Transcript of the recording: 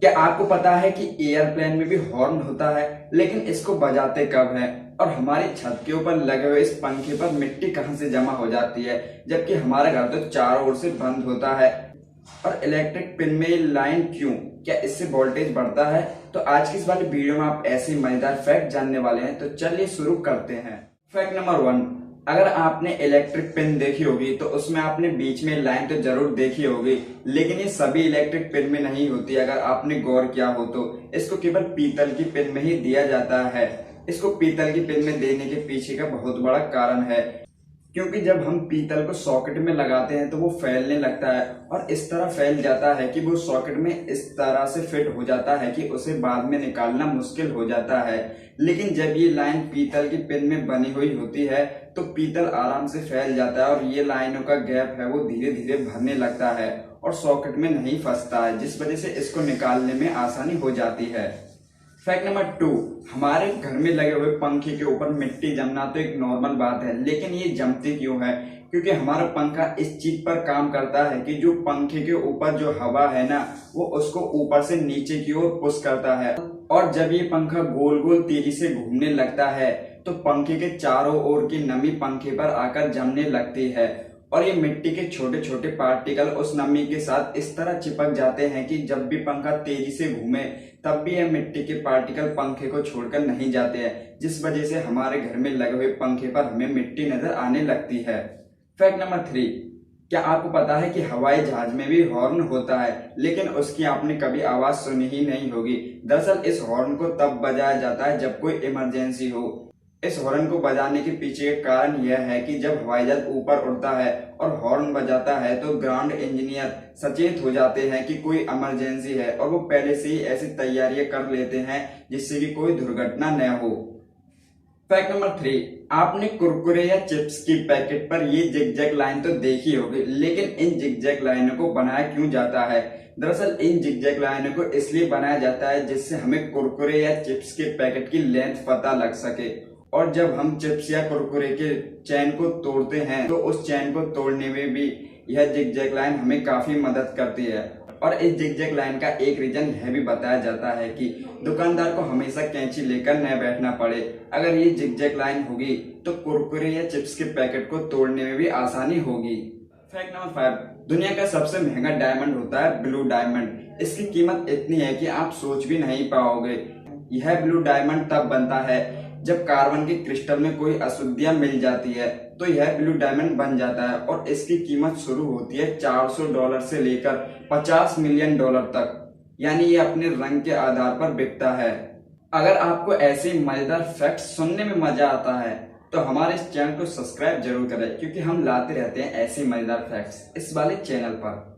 क्या आपको पता है कि एयरप्लेन में भी हॉर्न होता है, लेकिन इसको बजाते कब है? और हमारी छत के ऊपर लगे हुए इस पंखे पर मिट्टी कहाँ से जमा हो जाती है, जबकि हमारा घर तो चारों ओर से बंद होता है? और इलेक्ट्रिक पिन में ये लाइन क्यों? क्या इससे वोल्टेज बढ़ता है? तो आज की इस वाली वीडियो में आप ऐसे मजेदार फैक्ट जानने वाले हैं, तो चलिए शुरू करते हैं। फैक्ट नंबर 1, अगर आपने इलेक्ट्रिक पिन देखी होगी तो उसमें आपने बीच में लाइन तो जरूर देखी होगी, लेकिन ये सभी इलेक्ट्रिक पिन में नहीं होती। अगर आपने गौर किया हो तो इसको केवल पीतल की पिन में ही दिया जाता है। इसको पीतल की पिन में देने के पीछे का बहुत बड़ा कारण है, क्योंकि जब हम पीतल को सॉकेट में लगाते हैं तो वो फैलने लगता है और इस तरह फैल जाता है कि वो सॉकेट में इस तरह से फिट हो जाता है कि उसे बाद में निकालना मुश्किल हो जाता है। लेकिन जब ये लाइन पीतल की पिन में बनी हुई होती है तो पीतल आराम से फैल जाता है और ये लाइनों का गैप है वो धीरे धीरे भरने लगता है और सॉकेट में नहीं फंसता है, जिस वजह से इसको निकालने में आसानी हो जाती है। फैक्ट नंबर 2, हमारे घर में लगे हुए पंखे के ऊपर मिट्टी जमना तो एक नॉर्मल बात है, लेकिन ये जमती क्यों है? क्योंकि हमारा पंखा इस चीज पर काम करता है कि जो पंखे के ऊपर जो हवा है ना, वो उसको ऊपर से नीचे की ओर पुश करता है। और जब ये पंखा गोल गोल तेजी से घूमने लगता है तो पंखे के चारों ओर की नमी पंखे पर आकर जमने लगती है और ये मिट्टी के छोटे छोटे पार्टिकल उस नमी के साथ इस तरह चिपक जाते हैं कि जब भी पंखा तेजी से घूमे तब भी ये मिट्टी के पार्टिकल पंखे को छोड़कर नहीं जाते हैं, जिस वजह से हमारे घर में लगे हुए पंखे पर हमें मिट्टी नजर आने लगती है। फैक्ट नंबर 3, क्या आपको पता है कि हवाई जहाज में भी हॉर्न होता है, लेकिन उसकी आपने कभी आवाज सुनी ही नहीं होगी। दरअसल इस हॉर्न को तब बजाया जाता है जब कोई इमरजेंसी हो। इस हॉर्न को बजाने के पीछे का कारण यह है कि जब हवाई जहाज ऊपर उड़ता है और हॉर्न बजाता है तो ग्राउंड इंजीनियर सचेत हो जाते हैं कि कोई इमरजेंसी है और वो पहले से ही ऐसी तैयारियां कर लेते हैं जिससे कि कोई दुर्घटना न हो। फैक्ट नंबर 3, आपने कुरकुरे या चिप्स की पैकेट पर ये जिगजैग लाइन तो देखी होगी, लेकिन इन जिगजैग लाइनों को बनाया क्यों जाता है? दरअसल इन जिगजैग लाइनों को इसलिए बनाया जाता है जिससे हमें कुरकुरे या चिप्स के पैकेट की लेंथ पता लग सके, और जब हम चिप्स या कुरकुरे के चैन को तोड़ते हैं तो उस चैन को तोड़ने में भी यह जिगजैग लाइन हमें काफी मदद करती है। और इस जिगजैग लाइन का एक रीजन यह भी बताया जाता है कि दुकानदार को हमेशा कैंची लेकर न बैठना पड़े। अगर ये जिगजैग लाइन होगी तो कुरकुरे या चिप्स के पैकेट को तोड़ने में भी आसानी होगी। फैक्ट नंबर 5, दुनिया का सबसे महंगा डायमंड होता है ब्लू डायमंड। इसकी कीमत इतनी है कि आप सोच भी नहीं पाओगे। यह ब्लू डायमंड तब बनता है जब कार्बन के क्रिस्टल में कोई अशुद्धियां मिल जाती है तो यह ब्लू डायमंड बन जाता है और इसकी कीमत शुरू होती है $400 से लेकर $50 मिलियन तक, यानी ये अपने रंग के आधार पर बिकता है। अगर आपको ऐसे मजेदार फैक्ट सुनने में मजा आता है तो हमारे इस चैनल को सब्सक्राइब जरूर करें, क्योंकि हम लाते रहते हैं ऐसे मजेदार फैक्ट्स इस वाले चैनल पर।